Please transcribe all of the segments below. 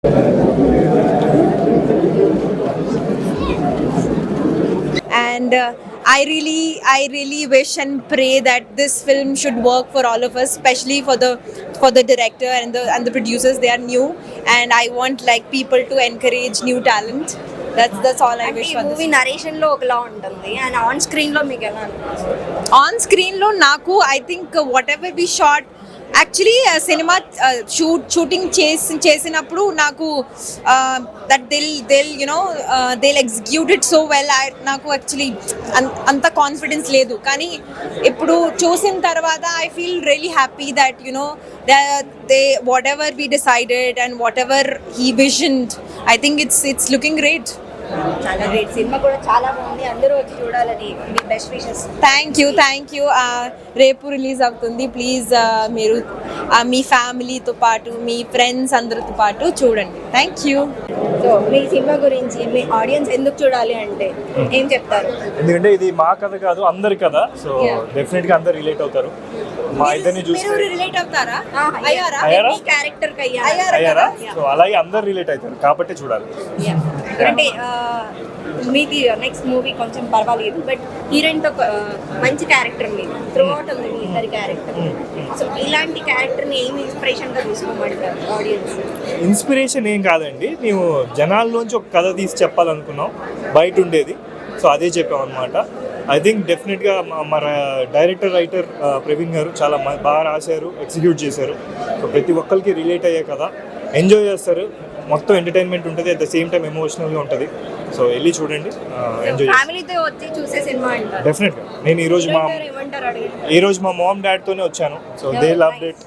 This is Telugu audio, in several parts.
And I really wish and pray that this film should work for all of us, especially for the director and the producers. They are new, and I want like people to encourage new talent. That's all I wish for this. Movie narration లో ఒకలా ఉంటుంది అండ్ ఆన్ స్క్రీన్ లో మీకు ఎలా అనిపిస్తుంది? On screen lo naku I think whatever we shot actually cinema shooting చేసినప్పుడు నాకు that they'll you know they'll execute it so well. నాకు actually అంత కాన్ఫిడెన్స్ లేదు, కానీ ఇప్పుడు చూసిన తర్వాత I feel really happy that you know they whatever we decided and whatever he visioned, I think it's looking great. చాలా గ్రేట్, సినిమా కూడా చాలా బాగుంది, అందరూ వచ్చి చూడాలని మీ బెస్ట్ విషెస్. Thank you. రేపు రిలీజ్ అవుతుంది. ప్లీజ్ మీరు మీ ఫ్యామిలీతో పాటు మీ ఫ్రెండ్స్ అందరితో పాటు చూడండి. Thank you. So me cinema గురించి మీ ఆడియన్స్ ఎందుకు చూడాలి అంటే ఏం చెప్తారు? ఎందుకంటే ఇది మా కథ కాదు, అందరి కథ. సో డెఫినెట్ గా అందరు రిలేట్ అవుతారు. మా ఇద్దరిని చూస్తే మీరు రిలేట్ అవుతారా? అయ్యారా? మీ క్యారెక్టర్ కి అయ్యారా? సో అలాగే అందరు రిలేట్ అవుతారు కాబట్టి చూడాలి. అంటే మీది నెక్స్ట్ మూవీ కొంచెం పర్వాలేదు, బట్ హీరోయిన్ తో మంచి క్యారెక్టర్ మీది త్రూ అవుట్ ఉంది మీ ఇద్దరి క్యారెక్టర్. సో ఇలాంటి క్యారెక్టర్ ని ఏమి ఇన్స్పిరేషన్ గా తీసుకోమంటారు ఆడియన్స్? ఇన్స్పిరేషన్ ఏం కాదండి, మేము జనాల్లోంచి ఒక కథ తీసి చెప్పాలనుకున్నాం, బయట ఉండేది. సో అదే చెప్పాం అనమాట. ఐ థింక్ డెఫినెట్గా మా డైరెక్టర్ రైటర్ ప్రవీణ్ గారు చాలా బాగా రాశారు, ఎగ్జిక్యూట్ చేశారు. సో ప్రతి ఒక్కరికి రిలేట్ అయ్యే కథ, ఎంజాయ్ చేస్తారు, మొత్తం ఎంటర్టైన్మెంట్ ఉంటుంది, అట్ ద సేమ్ టైం ఎమోషనల్గా ఉంటుంది. సో వెళ్ళి చూడండి, ఎంజాయ్ ఫ్యామిలీతో వచ్చి చూసే సినిమా అంటారు. డెఫినెట్గా. నేను ఈరోజు మా మామ్ డాడ్తోనే వచ్చాను. So they loved it.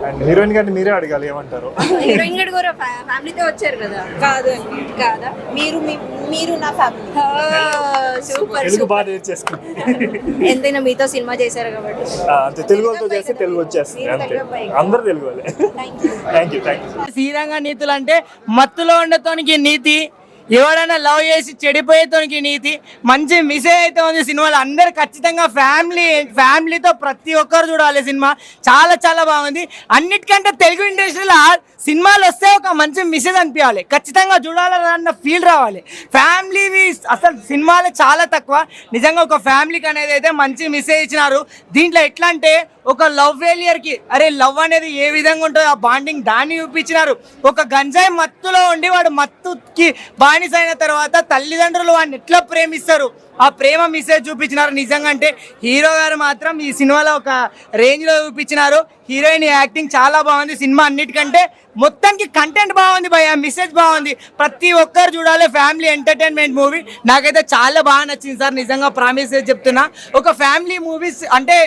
And heroine గారిని మీరే అడగాలి ఏమంటారు. హీరోయిన్ గారు కూడా ఫ్యామిలీతో వచ్చారు కదా? కాదా మీరు నా ఫ్యామిలీ. సూపర్. తెలుగు బాగా నేర్చేసుకుంది. ఎంతైనా మీతో సినిమా చేశారు కాబట్టి అంతే, తెలుగు వాళ్ళతో చేస్తే తెలుగు వచ్చేస్తుంది అంతే. అందరు తెలుగు వాళ్ళే. Thank you. శ్రీరంగ నీతులు అంటే మత్తులో ఉండటానికి నీతి, ఎవడైనా లవ్ చేసి చెడిపోయేతోనికి నీతి, మంచి మెసేజ్ అయితే ఉంది సినిమాలో. అందరు ఖచ్చితంగా ఫ్యామిలీతో ప్రతి ఒక్కరు చూడాలి సినిమా. చాలా చాలా బాగుంది. అన్నిటికంటే తెలుగు ఇండస్ట్రీలో సినిమాలు వస్తే ఒక మంచి మెసేజ్ అనిపించాలి, ఖచ్చితంగా చూడాలన్న ఫీల్ రావాలి. ఫ్యామిలీవి అసలు సినిమాలు చాలా తక్కువ. నిజంగా ఒక ఫ్యామిలీకి అనేది అయితే మంచి మెసేజ్ ఇచ్చినారు. దీంట్లో ఎట్లా అంటే ఒక లవ్ ఫెయిలియర్కి అరే లవ్ అనేది ఏ విధంగా ఉంటుందో ఆ బాండింగ్ దాన్ని చూపించినారు. ఒక గంజాయి మత్తులో ఉండి వాడు మత్తుకి బానిస అయిన తర్వాత తల్లిదండ్రులు వాడిని ఎట్లా ప్రేమిస్తారు, ఆ ప్రేమ మెసేజ్ చూపించినారు. నిజంగా అంటే హీరో గారు మాత్రం ఈ సినిమాలో ఒక రేంజ్లో చూపించినారు. హీరోయిన్ యాక్టింగ్ చాలా బాగుంది. సినిమా అన్నిటికంటే మొత్తానికి కంటెంట్ బాగుంది భయ్యా, మెసేజ్ బాగుంది. ప్రతి ఒక్కరు చూడాలి, ఫ్యామిలీ ఎంటర్టైన్మెంట్ మూవీ. నాకైతే చాలా బాగా నచ్చింది సార్, నిజంగా ప్రామిస్ చెప్తున్నా. ఒక ఫ్యామిలీ మూవీస్ అంటే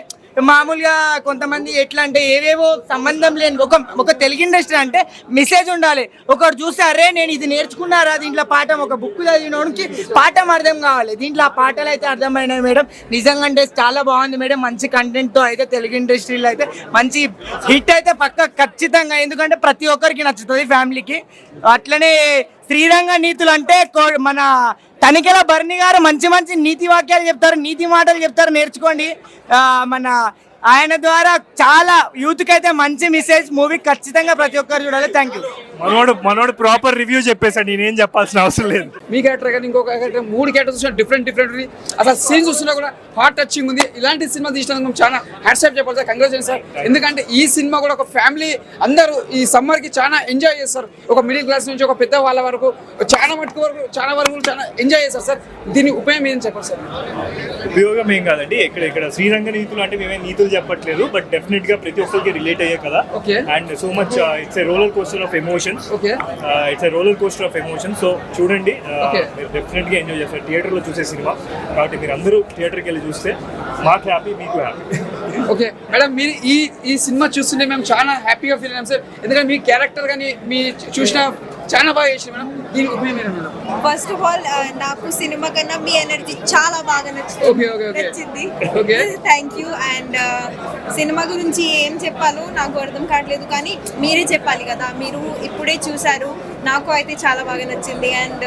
మామూలుగా కొంతమంది ఎట్లా అంటే ఏవేవో సంబంధం లేని ఒక తెలుగు ఇండస్ట్రీ అంటే మెసేజ్ ఉండాలి. ఒకరు చూస్తే అరే నేను ఇది నేర్చుకున్నారా దీంట్లో పాఠం, ఒక బుక్ చదివినోడికి పాఠం అర్థం కావాలి. దీంట్లో ఆ పాటలు అయితే అర్థమైనాయి మేడం. నిజంగా అంటే చాలా బాగుంది మేడం. మంచి కంటెంట్తో అయితే తెలుగు ఇండస్ట్రీలో అయితే మంచి హిట్ అయితే పక్క ఖచ్చితంగా, ఎందుకంటే ప్రతి ఒక్కరికి నచ్చుతుంది ఫ్యామిలీకి. అట్లనే శ్రీరంగ నీతులు అంటే మన తనికెల భరణి గారు మంచి మంచి నీతి వాక్యాలు చెప్తారు, నీతి మాటలు చెప్తారు, నేర్చుకోండి. మన ఆయన ద్వారా చాలా యూత్కి అయితే మంచి మెసేజ్. మూవీ ఖచ్చితంగా ప్రతి ఒక్కరు చూడాలి. Thank you. మనోడు ప్రాపర్ రివ్యూ చెప్పేసాడు, నేనేం చెప్పాల్సిన అవసరం లేదు. మీ క్యారెక్టర్ కానీ ఇంకొక క్యారెక్టర్, 3 క్యారెక్టర్స్ చూసినా డిఫరెంట్ అసలు సీన్స్ చూస్తున్నా కూడా హార్ట్ టచింగ్ ఉంది. ఇలాంటి సినిమా తీసినందుకు చాలా హ్యాట్సాప్ చెప్పాలి సార్, కంగ్రాచులేషన్ సార్. ఎందుకంటే ఈ సినిమా కూడా ఒక ఫ్యామిలీ అందరూ ఈ సమ్మర్కి చాలా ఎంజాయ్ చేస్తారు. ఒక మిడిల్ క్లాస్ నుంచి ఒక పెద్ద వాళ్ళ వరకు చాలా వరకు చాలా ఎంజాయ్ చేస్తారు సార్. దీని ఉపయోగం ఏం చెప్పాలి సార్? ఉపయోగం ఏం కాదండి, ఇక్కడ శ్రీరంగ నీతులు అంటే మేమే నీతులు చెప్పట్లేదు, బట్ డెఫినెట్ గా ప్రతి ఒక్కరికి రిలేట్ అయ్యే కదా. And so much it's a roller coaster of emotions. It's a roller coaster of emotions. So చూడండి, మీరు డెఫినెట్ గా ఎంజాయ్ చేస్తారు. థియేటర్ లో చూసే సినిమా కాబట్టి మీరు అందరూ థియేటర్కి వెళ్ళి చూస్తే మాకు హ్యాపీ, మీకు హ్యాపీ. ఓకే మేడం, మీరు ఈ సినిమా చూస్తుంటే మేము చాలా హ్యాపీగా ఫీల్ అయ్యాం సార్. ఎందుకంటే మీ క్యారెక్టర్ కానీ మీ చూసిన చాలా బాగా చేసింది మేడం. దీనికి ఉపయోగం మేడం? ఫస్ట్ ఆఫ్ ఆల్ నాకు సినిమా కన్నా మీ ఎనర్జీ చాలా బాగా నచ్చింది. Thank you. అండ్ సినిమా గురించి ఏం చెప్పాలో నాకు అర్థం కావట్లేదు, కానీ మీరే చెప్పాలి కదా, మీరు ఇప్పుడే చూసారు. నాకు అయితే చాలా బాగా నచ్చింది and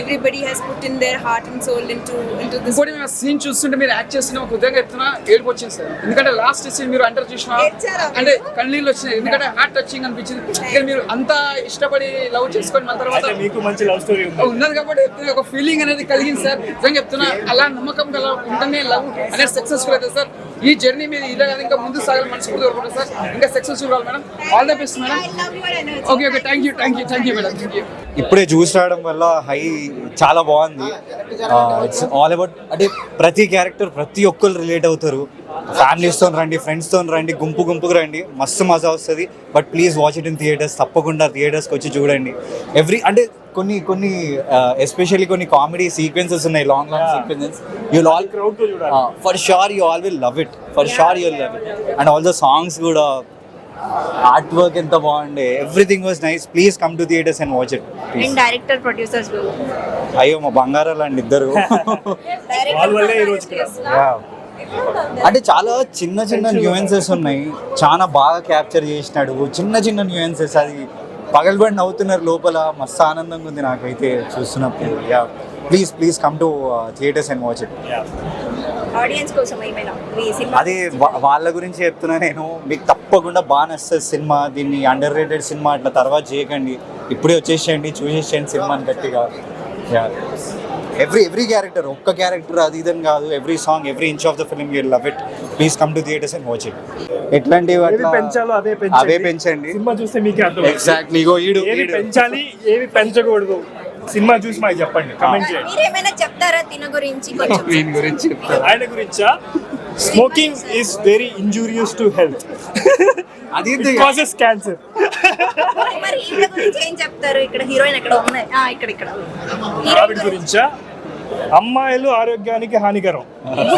everybody has put in their heart and soul into this. ఇంకోటి మేము సీన్ చూస్తుంటే మీరు యాక్ట్ చేస్తున్న ఒక ఉదయంగా ఎత్తున ఏడుపు వచ్చింది సార్. ఎందుకంటే లాస్ట్ సీన్ మీరు అంటారు చూసిన ఏడ్చారా? అంటే కన్నీళ్ళు వచ్చినాయి. ఎందుకంటే హార్ట్ టచింగ్ అనిపించింది. ఇక్కడ మీరు అంతా ఇష్టపడి లవ్ చేసుకొని మన తర్వాత అంటే మీకు మంచి లవ్ స్టోరీ ఉంది. ఉన్నది కాబట్టి చెప్తున్నా, ఒక ఫీలింగ్ అనేది కలిగింది సార్. నిజంగా చెప్తున్నా, అలా నమ్మకం గల ఉంటేనే లవ్ అనేది సక్సెస్ఫుల్ అవుతుంది సార్. ఈ జర్నీ మీద ఇలా ఇంకా ముందు సాగాలి, మనస్ఫూర్తి కోరుకుంటారు సార్. ఇంకా సక్సెస్ఫుల్ కావాలి madam. All the best madam. Okay okay, thank you madam, thank you. ఇప్పుడే చూసి రావడం వల్ల హై చాలా బాగుంది. ఇట్స్ ఆల్ అబౌట్ అంటే ప్రతి క్యారెక్టర్ ప్రతి ఒక్కరు రిలేట్ అవుతారు. ఫ్యామిలీస్తో రండి, ఫ్రెండ్స్తో రండి, గుంపుగా రండి, మస్తు మజా వస్తుంది. But please watch it in theatres. తప్పకుండా థియేటర్స్కి వచ్చి చూడండి. అంటే కొన్ని ఎస్పెషల్లీ కొన్ని కామెడీ సీక్వెన్సెస్ ఉన్నాయి, long sequences. You'll all for sure you all will love it, for sure you'll love it. And all the songs కూడా, ఆర్ట్ వర్క్ ఎంత బాగుండే, everything was nice. Please come to theaters and watch it. And director producers అయ్యో మా బంగారాలు అండి ఇద్దరు. వాళ్ళ వల్లే ఈ రోజు ఇక్కడ. అంటే చాలా చిన్న న్యూయెన్సెస్ ఉన్నాయి, చాలా బాగా క్యాప్చర్ చేసినాడు. చిన్న న్యూయెన్సెస్, అది పగలబడి అవుతున్నారు లోపల. మస్తు ఆనందంగా ఉంది నాకైతే చూస్తున్నప్పుడు. Yeah, please come to theaters and watch it. Audience కోసం ఏమైనా మీ సినిమా అది వాళ్ళ గురించి చెప్తున్నా నేను. మీకు తప్పకుండా బాగా నచ్చుతుంది సినిమా. దీన్ని అండర్ రేటెడ్ సినిమా అట్లా తర్వాత చేయకండి, ఇప్పుడే వచ్చేసేయండి, చూసేసేయండి సినిమాని గట్టిగా. యా, ఎవ్రీ క్యారెక్టర్, ఒక్క క్యారెక్టర్ అది ఇదని కాదు, every song, every inch of the film you love it. Please come to theaters and watch it. ఎట్లాంటివి ఏవి పెంచాలో అవే పెంచండి. సినిమా చూస్తే మీకే అర్థం. ఎగ్జాక్ట్లీ. ఏవి పెంచాలి, ఏవి పెంచకూడదు, సినిమా చూసి మాకు చెప్పండి, కమెంట్ చేయండి. మీరేమైనా చెప్తారా తిన గురించి కొంచెం? దీని గురించి ఆయన గురించా? Smoking is very injurious to health. అది కాజెస్ క్యాన్సర్. మరి హీరో గురించి ఏం చెప్తారు? ఇక్కడ హీరోయిన్ ఎక్కడ ఉన్నాయి? ఇక్కడ ఆవిడ గురించా? అమ్మాయిలు ఆరోగ్యానికి హానికరం,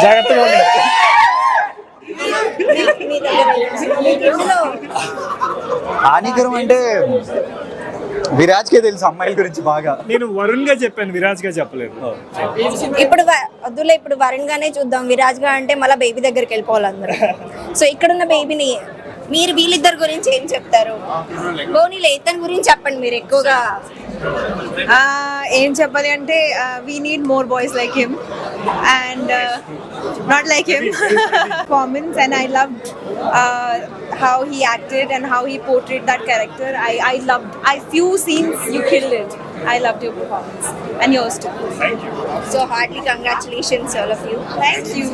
జాగ్రత్తగా ఉండండి. హానికరం అంటే విరాజ్కే తెలుసు అమ్మాయిల గురించి బాగా. నేను వరుణ్ గా చెప్పాను, విరాజ్ గా చెప్పలేదు. ఇప్పుడు వద్దులే, ఇప్పుడు వరుణ్ గానే చూద్దాం. విరాజ్ గా అంటే మళ్ళీ బేబీ దగ్గరికి వెళ్ళిపోవాలి అందరూ. సో ఇక్కడున్న బేబీని మీరు వీళ్ళిద్దరి గురించి ఏం చెప్తారు? బోనీలే ఇతని గురించి చెప్పండి మీరు ఎక్కువగా. ఏం చెప్పాలి అంటే we need more boys like him and not like him. Performance, and I loved how he acted and how he portrayed that character. I loved. Few scenes you killed it. I loved your performance and yours too. Thank you. So heartily congratulations all of you. Thank you.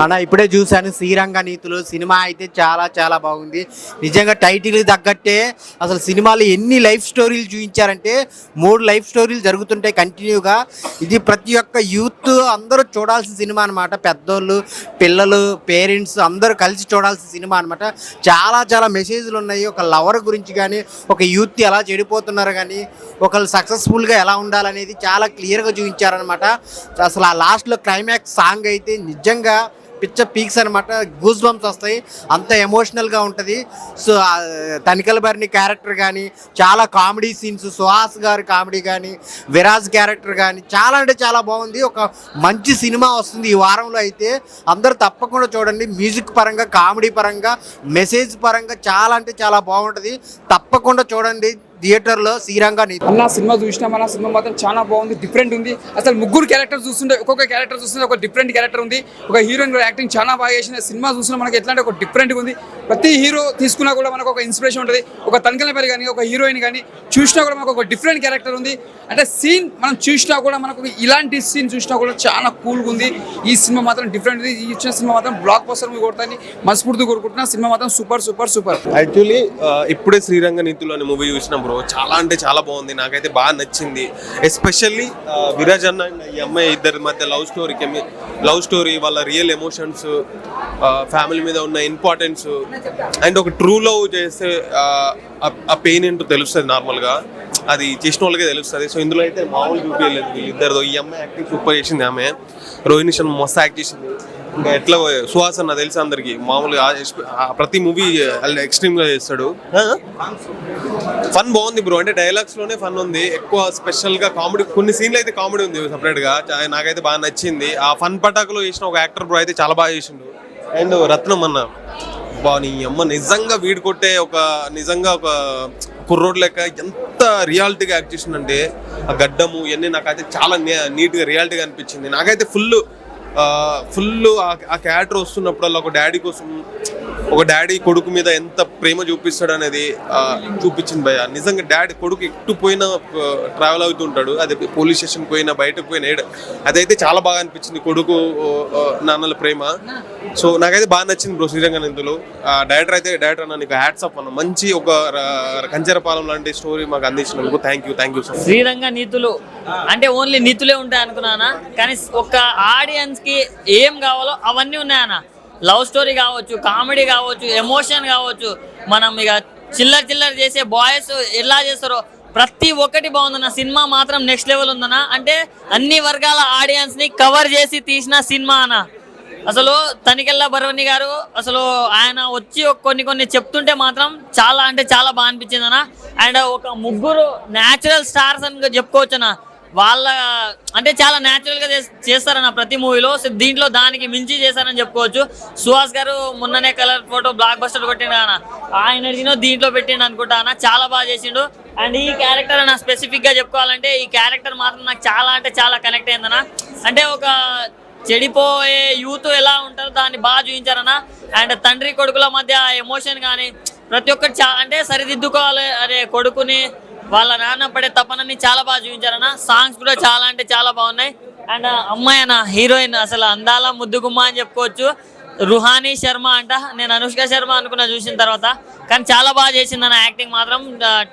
అన్న ఇప్పుడే చూశాను శ్రీరంగ నీతులు. సినిమా అయితే చాలా బాగుంది. నిజంగా టైటిల్ తగ్గట్టే అసలు సినిమాలో ఎన్ని లైఫ్ స్టోరీలు చూపించారంటే 3 లైఫ్ స్టోరీలు జరుగుతుంటాయి కంటిన్యూగా. ఇది ప్రతి ఒక్క యూత్ అందరూ చూడాల్సిన సినిమా అనమాట. పెద్దోళ్ళు, పిల్లలు, పేరెంట్స్ అందరూ కలిసి చూడాల్సిన సినిమా అనమాట. చాలా మెసేజ్లు ఉన్నాయి. ఒక లవర్ గురించి కానీ, ఒక యూత్ ఎలా చెడిపోతున్నారు కానీ, ఒకళ్ళు సక్సెస్ఫుల్గా ఎలా ఉండాలనేది చాలా క్లియర్గా చూపించారనమాట. అసలు ఆ లాస్ట్లో క్లైమాక్స్ సాంగ్ అయితే నిజంగా పిక్చర్ పీక్స్ అనమాట. గూస్ బంప్స్ వస్తాయి, అంత ఎమోషనల్గా ఉంటుంది. సో తనికల భరణి క్యారెక్టర్ కానీ, చాలా కామెడీ సీన్స్, సుహాస్ గారి కామెడీ కానీ, విరాజ్ క్యారెక్టర్ కానీ చాలా అంటే చాలా బాగుంది. ఒక మంచి సినిమా వస్తుంది ఈ వారంలో అయితే. అందరూ తప్పకుండా చూడండి. మ్యూజిక్ పరంగా, కామెడీ పరంగా, మెసేజ్ పరంగా చాలా అంటే చాలా బాగుంటుంది. తప్పకుండా చూడండి థియేటర్లో శ్రీరంగ నీతి. అన్న సినిమా చూసినా మన సినిమా మాత్రం చాలా బాగుంది, డిఫరెంట్ ఉంది. అసలు 3 క్యారెక్టర్ చూస్తుంటే ఒక్కొక్క క్యారెక్టర్ చూస్తుంటే ఒక డిఫరెంట్ క్యారెక్టర్ ఉంది. ఒక హీరోయిన్ యాక్టింగ్ చాలా బాగా చేసిన సినిమా చూసినా మనకి ఎట్లా అంటే ఒక డిఫరెంట్గా ఉంది. ప్రతి హీరో తీసుకున్నా కూడా మనకు ఒక ఇన్స్పిరేషన్ ఉంటుంది. ఒక తనికలపల్లి కానీ, ఒక హీరోయిన్ కానీ చూసినా కూడా మనకు ఒక డిఫరెంట్ క్యారెక్టర్ ఉంది. అంటే సీన్ మనం చూసినా కూడా మనకు ఇలాంటి సీన్ చూసినా కూడా చాలా కూల్గా ఉంది. ఈ సినిమా మాత్రం డిఫరెంట్ ఉంది. ఈ ఇచ్చిన సినిమా మాత్రం బ్లాక్ బస్టర్ మూవీ కొడతాను మనస్ఫూర్తి కోరుకుంటున్నా. సినిమా మాత్రం సూపర్. యాక్చువల్లీ ఇప్పుడే శ్రీరంగ నీతులు అనే మూవీ చూసిన బ్రో, చాలా అంటే చాలా బాగుంది. నాకైతే బాగా నచ్చింది. ఎస్పెషల్లీ విరాజ్ అన్న అండ్ ఈ అమ్మాయి ఇద్దరి మధ్య లవ్ స్టోరీ, వాళ్ళ రియల్ ఎమోషన్స్, ఫ్యామిలీ మీద ఉన్న ఇంపార్టెన్స్, అండ్ ఒక ట్రూ లవ్ చేస్తే ఆ పెయిన్ ఏంటో తెలుస్తుంది. నార్మల్గా అది చేసిన వాళ్ళకే తెలుస్తుంది. సో ఇందులో అయితే మామూలు చూపించలేదు వీళ్ళిద్దరితో. ఈ అమ్మాయి యాక్టింగ్ సూపర్ చేసింది. ఆమె రోహిణి శర్మ మస్తు యాక్ట్ చేసింది. ఇంకా ఎట్లా సుహాస్ అన్న తెలుసు అందరికి, మామూలుగా ప్రతి మూవీ ఎక్స్ట్రీమ్గా చేస్తాడు. ఫన్ బాగుంది బ్రో, అంటే డైలాగ్స్లోనే ఫన్ ఉంది. ఎక్కువ స్పెషల్గా కామెడీ, కొన్ని సీన్లు అయితే కామెడీ ఉంది సపరేట్గా. నాకైతే బాగా నచ్చింది. ఆ ఫన్ పటాకులో చేసిన ఒక యాక్టర్ బ్రో అయితే చాలా బాగా చేసిండు. అండ్ రత్నం అన్న నీ అమ్మ నిజంగా వీడు కొట్టే నిజంగా ఒక కుర్రోడ్ లెక్క ఎంత రియాలిటీగా యాక్ట్ చేసిందంటే ఆ గడ్డము ఇవన్నీ నాకైతే చాలా నీట్గా రియాలిటీగా అనిపించింది. నాకైతే ఫుల్ ఆ క్యారెక్టర్ వస్తున్నప్పుడల్లా ఒక డాడీ కొడుకు మీద ఎంత ప్రేమ చూపిస్తాడు అనేది చూపించింది భయ్య. నిజంగా డాడీ కొడుకు ఎటు పోయినా ట్రావెల్ అవుతుంటాడు, అది పోలీస్ స్టేషన్ పోయినా బయటకు పోయినా అదైతే చాలా బాగా అనిపించింది కొడుకు నాన్నల ప్రేమ. సో నాకైతే బాగా నచ్చింది బ్రో శ్రీరంగ నిందులు. డైరెక్టర్ అన్న నీకు హ్యాట్స్ ఆఫ్ అన్న, మంచి ఒక కంచెరపాలెం లాంటి స్టోరీ మాకు అందించినందుకు thank you so much. Sriranga Neethulu అంటే ఓన్లీ నీతులే ఉంటాయి అనుకున్నానా, కానీ ఒక ఆడియన్స్ కి ఏం కావాలో అవన్నీ ఉన్నాయన్న. లవ్ స్టోరీ కావచ్చు, కామెడీ కావచ్చు, ఎమోషన్ కావచ్చు, మనం ఇక చిల్లర చేసే బాయ్స్ ఎలా చేస్తారో ప్రతి ఒక్కటి బాగుందన్న. సినిమా మాత్రం నెక్స్ట్ లెవెల్ ఉందన్న. అంటే అన్ని వర్గాల ఆడియన్స్ ని కవర్ చేసి తీసిన సినిమా అన్న. అసలు తనికెళ్ళ భరణి గారు అసలు ఆయన వచ్చి కొన్ని చెప్తుంటే మాత్రం చాలా అంటే చాలా బాగా అనిపించింది అన్న. అండ్ ఒక ముగ్గురు న్యాచురల్ స్టార్స్ అని చెప్పుకోవచ్చు అన్న. వాళ్ళ అంటే చాలా న్యాచురల్ గా చేస్తారన్న ప్రతి మూవీలో. దీంట్లో దానికి మించి చేశారని చెప్పుకోవచ్చు. సుహాస్ గారు మొన్ననే కలర్ ఫోటో బ్లాక్ బస్టర్ కొట్టిండు అన్న, ఆయన దీంట్లో పెట్టిండు అనుకుంటా అన్న. చాలా బాగా చేసిండు. అండ్ ఈ క్యారెక్టర్ అన్న స్పెసిఫిక్ గా చెప్పుకోవాలంటే ఈ క్యారెక్టర్ మాత్రం నాకు చాలా అంటే చాలా కనెక్ట్ అయిందన్న. అంటే ఒక చెడిపోయే యూత్ ఎలా ఉంటారో దాన్ని బాగా చూపించారన్న. అండ్ తండ్రి కొడుకుల మధ్య ఎమోషన్ కానీ ప్రతి ఒక్కటి అంటే సరిదిద్దుకోవాలి అనే కొడుకుని వాళ్ళ నాన్న పడే తపనని చాలా బాగా చూపించారన్న. సాంగ్స్ కూడా చాలా అంటే చాలా బాగున్నాయి. అండ్ అమ్మాయి అన్న హీరోయిన్ అసలు అందాల ముద్దుగుమ్మ అని చెప్పుకోవచ్చు. రుహానీ శర్మ అంట, నేను అనుష్క శర్మ అనుకున్నా చూసిన తర్వాత, కానీ చాలా బాగా చేసింది అన్న. యాక్టింగ్ మాత్రం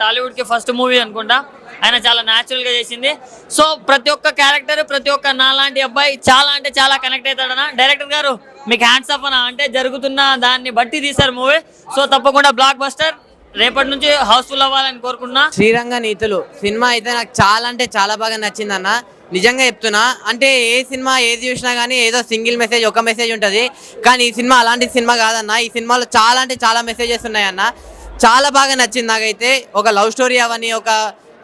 టాలీవుడ్ కి ఫస్ట్ మూవీ అనుకుంటా, ఆయన చాలా న్యాచురల్ గా చేసింది. సో ప్రతి ఒక్క క్యారెక్టర్, ప్రతి ఒక్క నాలాంటి అబ్బాయి చాలా అంటే చాలా కనెక్ట్ అవుతాడన్న. డైరెక్టర్ గారు మీకు హ్యాండ్స్ ఆఫ్ అన్న, అంటే జరుగుతున్న దాన్ని బట్టి తీశారు మూవీ. సో తప్పకుండా బ్లాక్ బస్టర్ రేపటి నుంచి హౌస్ఫుల్ అవ్వాలని కోరుకుంటున్నా. శ్రీరంగ నీతులు సినిమా అయితే నాకు చాలా అంటే చాలా బాగా నచ్చింది అన్న. నిజంగా చెప్తున్నా, అంటే ఏ సినిమా ఏది చూసినా కానీ ఏదో సింగిల్ మెసేజ్, ఒక మెసేజ్ ఉంటుంది. కానీ ఈ సినిమా అలాంటి సినిమా కాదన్న. ఈ సినిమాలో చాలా అంటే చాలా మెసేజెస్ ఉన్నాయన్న. చాలా బాగా నచ్చింది నాకైతే. ఒక లవ్ స్టోరీ అవని, ఒక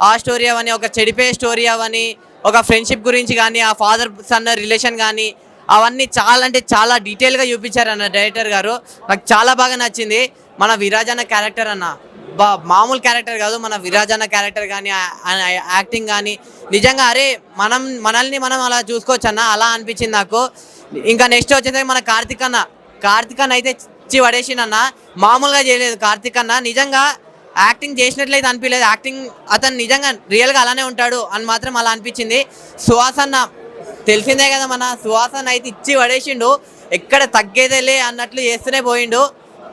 ఆ స్టోరీ అవని, ఒక చెడిపోయే స్టోరీ అవని, ఒక ఫ్రెండ్షిప్ గురించి కానీ, ఆ ఫాదర్ సన్ రిలేషన్ కానీ, అవన్నీ చాలా అంటే చాలా డీటెయిల్గా చూపించారు అన్న డైరెక్టర్ గారు. నాకు చాలా బాగా నచ్చింది. మన విరాజ్ అన్న క్యారెక్టర్ అన్న మామూలు క్యారెక్టర్ కాదు. మన విరాజ్ అన్న క్యారెక్టర్ కానీ, యాక్టింగ్ కానీ నిజంగా అరే మనల్ని మనం అలా చూసుకోవచ్చు అన్న, అలా అనిపించింది నాకు. ఇంకా నెక్స్ట్ వచ్చేసరికి మన కార్తిక్ అన్న అయితే ఇచ్చి పడేసిండన్న. మామూలుగా చేయలేదు కార్తిక్ అన్న. నిజంగా యాక్టింగ్ చేసినట్లయితే అనిపించలేదు. యాక్టింగ్ అతను నిజంగా రియల్గా అలానే ఉంటాడు అని మాత్రం అలా అనిపించింది. సుహాస్ అన్న తెలిసిందే కదా, మన సుహాస్ అన్న అయితే ఇచ్చి పడేసిండు. ఎక్కడ తగ్గేదేలే అన్నట్లు చేస్తూనే పోయిండు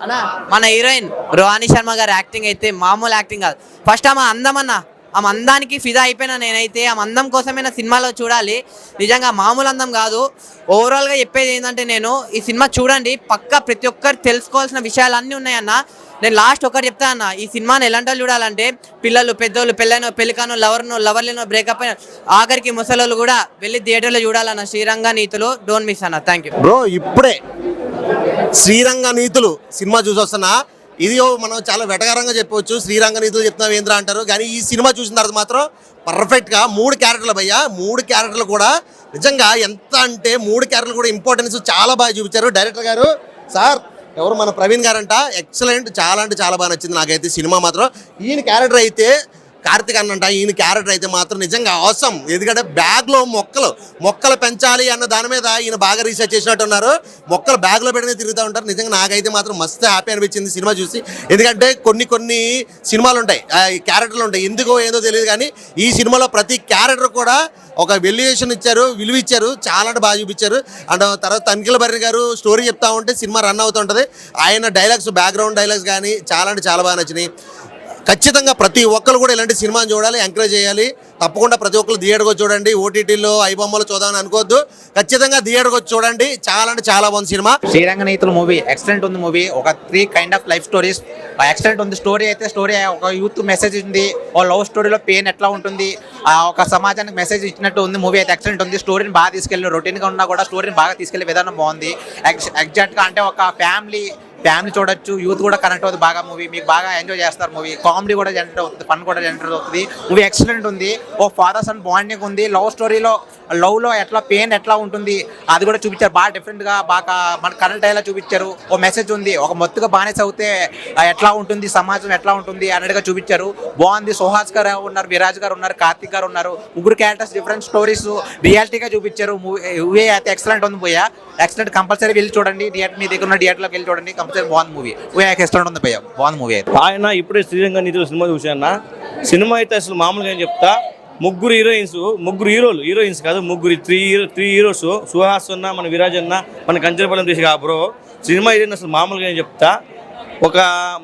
అన్న. మన హీరోయిన్ రుహానీ శర్మ గారు యాక్టింగ్ అయితే మామూలు యాక్టింగ్ కాదు. ఫస్ట్ ఆమె అందం అన్న, ఆమె అందానికి ఫిదా అయిపోయినా నేనైతే. ఆమె అందం కోసమే నా సినిమాలో చూడాలి. నిజంగా మామూలు అందం కాదు. ఓవరాల్గా చెప్పేది ఏంటంటే, నేను ఈ సినిమా చూడండి, పక్కా ప్రతి ఒక్కరు తెలుసుకోవాల్సిన విషయాలు అన్నీ ఉన్నాయన్న. నేను లాస్ట్ ఒకటి చెప్తా అన్న, ఈ సినిమాని ఎలాంటి వాళ్ళు చూడాలంటే పిల్లలు, పెద్దోళ్ళు, పెళ్ళికాను, లవర్ లేనో, బ్రేకప్ అయిన, ఆఖరికి ముసలోళ్ళు కూడా వెళ్ళి థియేటర్లో చూడాలన్న శ్రీరంగ నీతులు. డోంట్ మిస్ అన్న. Thank you bro. ఇప్పుడే శ్రీరంగ నీతులు సినిమా చూసి వస్తున్నా. ఇది మనం చాలా వెటకారంగా చెప్పవచ్చు, శ్రీరంగ నీతులు చెప్తున్నాం ఏంద్ర అంటారు, కానీ ఈ సినిమా చూసిన తర్వాత మాత్రం పర్ఫెక్ట్గా 3 క్యారెక్టర్లు భయ్యా. 3 క్యారెక్టర్లు కూడా నిజంగా ఎంత అంటే 3 క్యారెక్టర్లు కూడా ఇంపార్టెన్స్ చాలా బాగా చూపించారు డైరెక్టర్ గారు. సార్ ఎవరు, మన ప్రవీణ్ గారంట, ఎక్సలెంట్. చాలా అంటే చాలా బాగా నచ్చింది నాకైతే సినిమా మాత్రం. ఈయన క్యారెక్టర్ అయితే కార్తిక్ అన్నంట, ఈయన క్యారెక్టర్ అయితే మాత్రం నిజంగా అవసరం. ఎందుకంటే బ్యాగ్లో మొక్కలు పెంచాలి అన్న దాని మీద ఈయన బాగా రీసెర్చ్ చేసినట్టున్నారు. మొక్కలు బ్యాగ్లో పెడితే తిరుగుతూ ఉంటారు. నిజంగా నాకైతే మాత్రం మస్తు హ్యాపీ అనిపించింది సినిమా చూసి. ఎందుకంటే కొన్ని సినిమాలు ఉంటాయి, క్యారెక్టర్లు ఉంటాయి, ఎందుకో ఏదో తెలియదు, కానీ ఈ సినిమాలో ప్రతి క్యారెక్టర్ కూడా ఒక వెల్యుయేషన్ ఇచ్చారు, విలువ ఇచ్చారు. చాలా అంటే బాగా చూపించారు. అండ్ తర్వాత తనిఖీల భరణి గారు స్టోరీ చెప్తా ఉంటే సినిమా రన్ అవుతుంటుంది. ఆయన డైలాగ్స్, బ్యాక్గ్రౌండ్ డైలాగ్స్ కానీ చాలా అంటే చాలా బాగా నచ్చినాయి. ఖచ్చితంగా ప్రతి ఒక్కరు కూడా ఇలాంటి సినిమాని చూడాలి, ఎంకరేజ్ చేయాలి. తప్పకుండా ప్రతి ఒక్కరు థియేటర్కి వచ్చి చూడండి. ఓటీటీలో ఐబొమ్మలో చూద్దామని అనుకోవద్దు, ఖచ్చితంగా థియేటర్కి వచ్చి చూడండి. చాలా అంటే చాలా బాగుంది సినిమా. శ్రీరంగ నీతులు మూవీ ఎక్సలెంట్ ఉంది. మూవీ ఒక 3 kind of life stories excellent ఉంది. స్టోరీ ఒక యూత్ మెసేజ్ ఉంది. ఒక లవ్ స్టోరీలో పెయిన్ ఎట్లా ఉంటుంది, ఒక సమాజానికి మెసేజ్ ఇచ్చినట్టు ఉంది. మూవీ అయితే ఎక్సలెంట్ ఉంది. స్టోరీని బాగా తీసుకెళ్ళి, రొటీన్గా ఉన్నా కూడా స్టోరీని బాగా తీసుకెళ్లే విధానం బాగుంది. ఎగ్జాక్ట్గా అంటే ఒక ఫ్యామిలీ ఫ్యామిలీ చూడొచ్చు, యూత్ కూడా కనెక్ట్ అవుతుంది బాగా మూవీ. మీకు బాగా ఎంజాయ్ చేస్తారు మూవీ. కామెడీ కూడా జనరేట్ అవుతుంది, ఫన్ కూడా జనరేట్ అవుతుంది. మూవీ ఎక్సలెంట్ ఉంది. ఓ ఫాదర్ సన్ బాండింగ్ ఉంది. లవ్ స్టోరీలో లవ్లో ఎట్లా పెయిన్ ఎట్లా ఉంటుంది అది కూడా చూపించారు బాగా డిఫరెంట్గా, బాగా మన కరెంట్ అయ్యేలా చూపించారు. ఓ మెసేజ్ ఉంది, ఒక మొత్తుగా బానిస అవుతే ఎట్లా ఉంటుంది, సమాజం ఎట్లా ఉంటుంది అన్నట్టుగా చూపించారు. బాగుంది. సుహాస్ గారు ఉన్నారు, విరాజ్ గారు ఉన్నారు, కార్తిక్ గారు ఉన్నారు. ముగ్గురు క్యారెక్టర్స్ డిఫరెంట్ స్టోరీస్ రియాలిటీగా చూపించారు. మూవీ అయితే ఎక్సలెంట్ ఉంది భయ్యా, ఎక్సలెంట్. కంపల్సరీ వెళ్ళి చూడండి. థియేటర్ మీ దగ్గర ఉన్న థియేటర్లోకి వెళ్ళి చూడండి. కంపల్సరీ బాగుంది మూవీ. మూవీ ఎక్సలెంట్ ఉంది భయ్యా, బాగుంది మూవీ అయితే. ఆయన ఇప్పుడే శ్రీరంగ నీతులు సినిమా చూశాను. సినిమా అయితే అసలు మామూలుగా ఏం చెప్తా, ముగ్గురు హీరోయిన్స్ కాదు, త్రీ హీరోస్, సుహాస్ అన్న, మన విరాజ్ అన్న, మన కంచరపాలెం తీసి బ్రో. సినిమా అయితే అసలు మామూలుగా ఏం చెప్తా, ఒక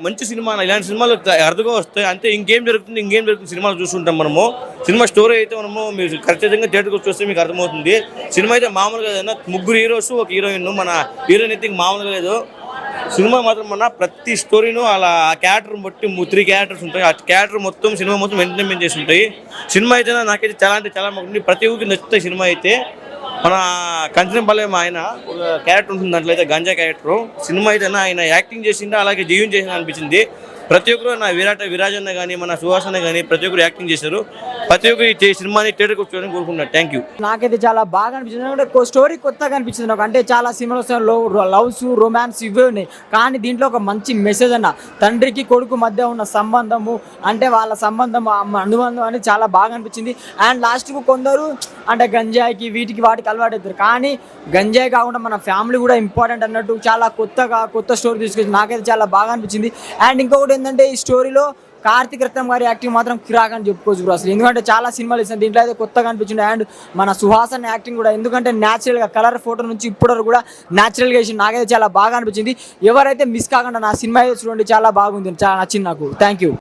మంచి సినిమా. ఇలాంటి సినిమాలు అర్థంగా వస్తాయి అంతే. ఇంకేం జరుగుతుంది సినిమాలు చూస్తుంటాం మనము. సినిమా స్టోరీ అయితే మనము మీరు ఖచ్చితంగా థియేటర్కి వచ్చి వస్తే మీకు అర్థమవుతుంది. సినిమా అయితే మామూలుగా ఏదైనా ముగ్గురు హీరోస్, ఒక హీరోయిన్. మన హీరోయిన్ అయితే మామూలుగా లేదు. సినిమా మాత్రం మన ప్రతి స్టోరీను అలా ఆ క్యారెక్టర్ బట్టి 3 క్యారెక్టర్స్ ఉంటాయి. ఆ క్యారెక్టర్ మొత్తం సినిమా మొత్తం ఎంటర్టైన్మెంట్ చేసి ఉంటాయి. సినిమా అయితే నాకైతే చాలా అంటే చాలా బాగుంది. ప్రతి ఒక్కరికి నచ్చుతాయి సినిమా అయితే. మన కంచనపాలెం ఆయన ఒక క్యారెక్టర్ ఉంటుంది దాంట్లో అయితే, గంజా క్యారెక్టర్. సినిమా అయితే ఆయన యాక్టింగ్ చేసిందా అలాగే జీవం చేసిందా అనిపించింది. ప్రతి ఒక్కరు నా విరాజ్ అన్న కానీ, మన సుహాస్ అన్న కానీ ప్రతి ఒక్కరు యాక్టింగ్ చేశారు. ప్రతి ఒక్కరు ఈ సినిమాని థియేటర్కి వచ్చారని కోరుకుంటున్నాను. Thank you. నాకైతే చాలా బాగా అనిపించింది. అంటే స్టోరీ కొత్తగా అనిపించింది నాకు. అంటే చాలా సినిమాలు లవ్స్, రొమాన్స్ ఇవే ఉన్నాయి, కానీ దీంట్లో ఒక మంచి మెసేజ్ అన్న, తండ్రికి కొడుకు మధ్య ఉన్న సంబంధము, అంటే వాళ్ళ సంబంధం అనుబంధం అనేది చాలా బాగా అనిపించింది. అండ్ లాస్ట్కు కొందరు అంటే గంజాయికి వీటికి వాటికి అలవాటు అవుతారు, కానీ గంజాయి కాకుండా మన ఫ్యామిలీ కూడా ఇంపార్టెంట్ అన్నట్టు చాలా కొత్త స్టోరీ తీసుకొచ్చి నాకైతే చాలా బాగా అనిపించింది. అండ్ ఇంకొకటి ఏంటంటే ఈ స్టోరీలో కార్తిక్ రత్నం గారి యాక్టింగ్ మాత్రం కిరాక్ అని చెప్పుకోవచ్చు బ్రో అసలు. ఎందుకంటే చాలా సినిమాలు ఇస్తాను, దీంట్లో అయితే కొత్తగా అనిపించింది. అండ్ మన సుహాసన్ యాక్టింగ్ కూడా, ఎందుకంటే న్యాచురల్గా కలర్ ఫోటో నుంచి ఇప్పటివరకు కూడా న్యాచురల్గా వేసి నాకైతే చాలా బాగా అనిపించింది. ఎవరైతే మిస్ కాకుండా నా సినిమా చూడండి, చాలా బాగుంది, చాలా నచ్చింది నాకు. Thank you.